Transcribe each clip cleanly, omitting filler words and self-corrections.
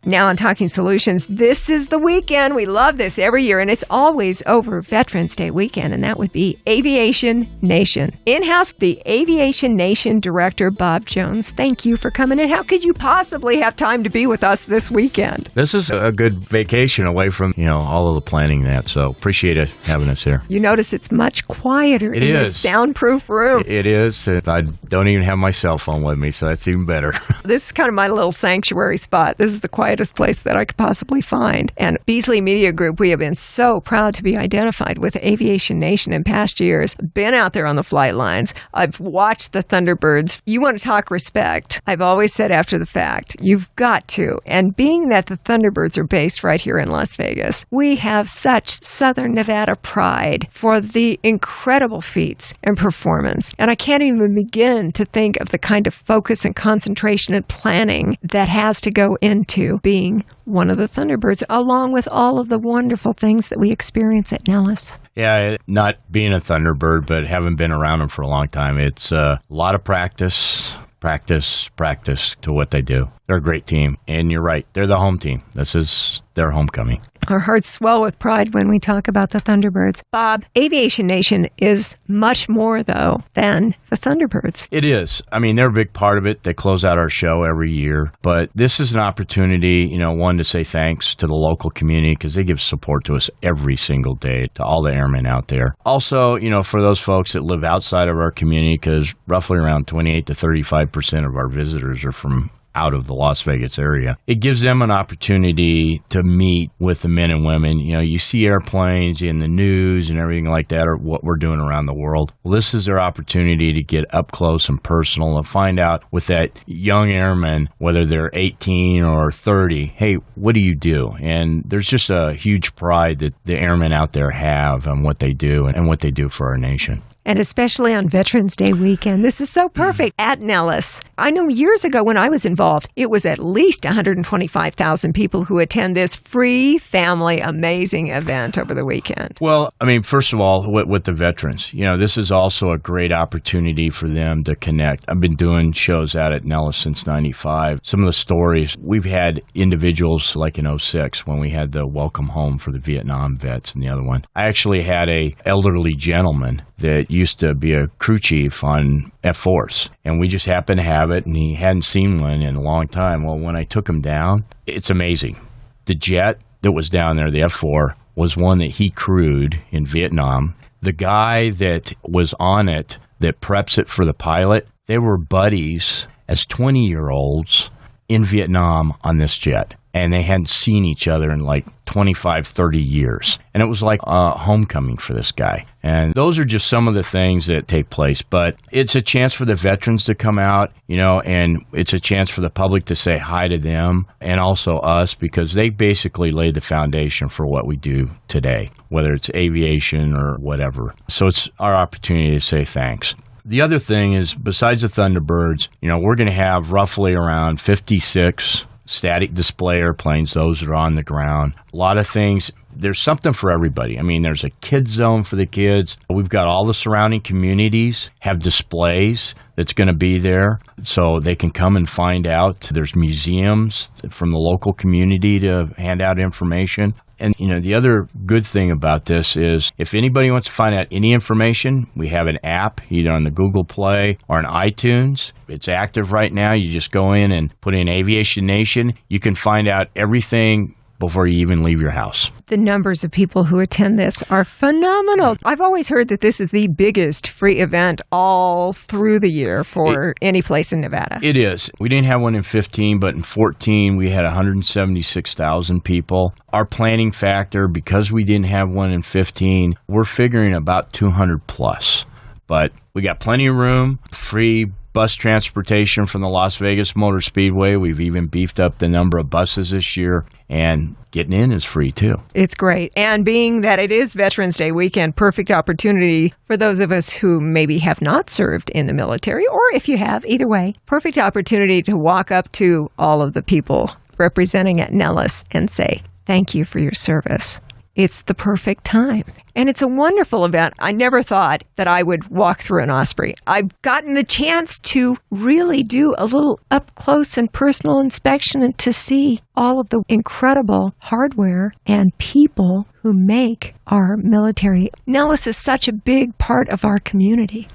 Now on Talking Solutions, this is the weekend. We love this every year, and it's always over Veterans Day weekend, and that would be Aviation Nation. In-house, the Aviation Nation Director, Bob Jones. Thank you for coming in. How could you possibly have time to be with us this weekend? This is a good vacation away from, all of the planning that, so appreciate it having us here. You notice it's much quieter in this soundproof room. It is. I don't even have my cell phone with me, so that's even better. This is kind of my little sanctuary spot. This is the quietest place that I could possibly find. And Beasley Media Group, we have been so proud to be identified with Aviation Nation in past years. Been out there on the flight lines. I've watched the Thunderbirds. You want to talk respect. I've always said after the fact, you've got to. And being that the Thunderbirds are based right here in Las Vegas, we have such Southern Nevada pride for the incredible feats and performance. And I can't even begin to think of the kind of focus and concentration and planning that has to go into being one of the Thunderbirds, along with all of the wonderful things that we experience at Nellis. Yeah, not being a Thunderbird, but having been around them for a long time, it's a lot of practice to what they do. They're a great team, and you're right, they're the home team. This is their homecoming. Our hearts swell with pride when we talk about the Thunderbirds. Bob, Aviation Nation is much more, though, than the Thunderbirds. It is. I mean, they're a big part of it. They close out our show every year. But this is an opportunity, one, to say thanks to the local community because they give support to us every single day, to all the airmen out there. Also, for those folks that live outside of our community, because roughly around 28 to 35% of our visitors are from out of the Las Vegas area. It gives them an opportunity to meet with the men and women. You see airplanes in the news and everything like that, or what we're doing around the world. Well, this is their opportunity to get up close and personal and find out with that young airman, whether they're 18 or 30, hey, what do you do? And there's just a huge pride that the airmen out there have on what they do and what they do for our nation. And especially on Veterans Day weekend. This is so perfect at Nellis. I know years ago when I was involved, it was at least 125,000 people who attend this free family amazing event over the weekend. Well, first of all, with the veterans, this is also a great opportunity for them to connect. I've been doing shows out at Nellis since 95. Some of the stories, we've had individuals like in 06 when we had the welcome home for the Vietnam vets and the other one. I actually had a elderly gentleman that used to be a crew chief on F-4s, and we just happened to have it, and he hadn't seen one in a long time. Well, when I took him down, it's amazing. The jet that was down there, the F-4, was one that he crewed in Vietnam. The guy that was on it, that preps it for the pilot, they were buddies as 20-year-olds in Vietnam on this jet. And they hadn't seen each other in like 25, 30 years. And it was like a homecoming for this guy. And those are just some of the things that take place. But it's a chance for the veterans to come out, and it's a chance for the public to say hi to them and also us, because they basically laid the foundation for what we do today, whether it's aviation or whatever. So it's our opportunity to say thanks. The other thing is, besides the Thunderbirds, we're going to have roughly around 56 static display airplanes, those that are on the ground. A lot of things. There's something for everybody. There's a kids zone for the kids. We've got all the surrounding communities have displays that's going to be there so they can come and find out. There's museums from the local community to hand out information. And, the other good thing about this is if anybody wants to find out any information, we have an app either on the Google Play or on iTunes. It's active right now. You just go in and put in Aviation Nation. You can find out everything before you even leave your house. The numbers of people who attend this are phenomenal. I've always heard that this is the biggest free event all through the year for any place in Nevada. It is. We didn't have one in 15, but in 14 we had 176,000 people. Our planning factor, because we didn't have one in 15, we're figuring about 200 plus. But we got plenty of room, free bus transportation from the Las Vegas Motor Speedway. We've even beefed up the number of buses this year, and getting in is free too. It's great. And being that it is Veterans Day weekend, perfect opportunity for those of us who maybe have not served in the military, or if you have, either way, perfect opportunity to walk up to all of the people representing at Nellis and say, thank you for your service. it's the perfect time. And it's a wonderful event. I never thought that I would walk through an Osprey. I've gotten the chance to really do a little up close and personal inspection and to see all of the incredible hardware and people who make our military. Nellis is such a big part of our community.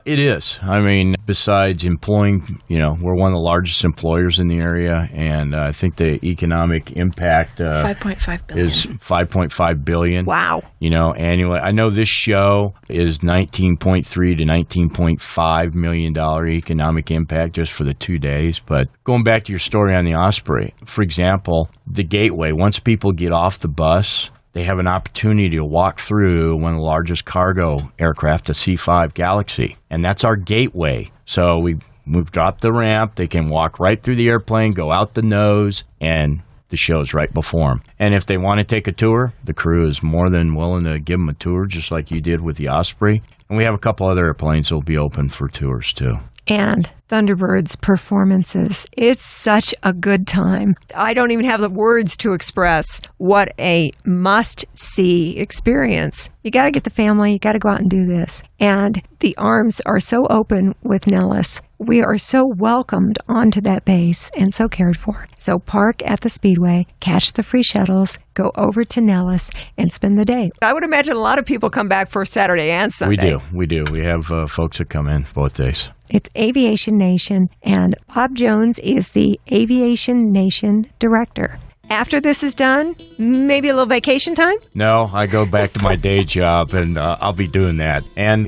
It is. I mean, besides employing, we're one of the largest employers in the area, and I think the economic impact $5.5 billion. is $5.5 billion. Wow. Annually. I know this show is $19.3 to $19.5 million economic impact just for the 2 days. But going back to your story on the Osprey, for example, the gateway, once people get off the bus, they have an opportunity to walk through one of the largest cargo aircraft, a C-5 Galaxy, and that's our gateway. So we've dropped the ramp. They can walk right through the airplane, go out the nose, and the show's right before them. And if they want to take a tour, the crew is more than willing to give them a tour, just like you did with the Osprey. And we have a couple other airplanes that will be open for tours, too. And Thunderbird's performances. It's such a good time. I don't even have the words to express what a must-see experience. You got to get the family. You got to go out and do this. And the arms are so open with Nellis. We are so welcomed onto that base and so cared for. So park at the Speedway, catch the free shuttles, go over to Nellis, and spend the day. I would imagine a lot of people come back for Saturday and Sunday. We do. We have folks that come in both days. It's Aviation Nation, and Bob Jones is the Aviation Nation director. After this is done, maybe a little vacation time? No, I go back to my day job, and I'll be doing that. And,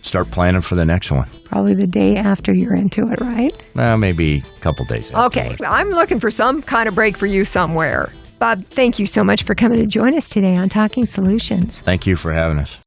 start planning for the next one. Probably the day after you're into it, right? Well, maybe a couple days after. Okay, I'm looking for some kind of break for you somewhere. Bob, thank you so much for coming to join us today on Talking Solutions. Thank you for having us.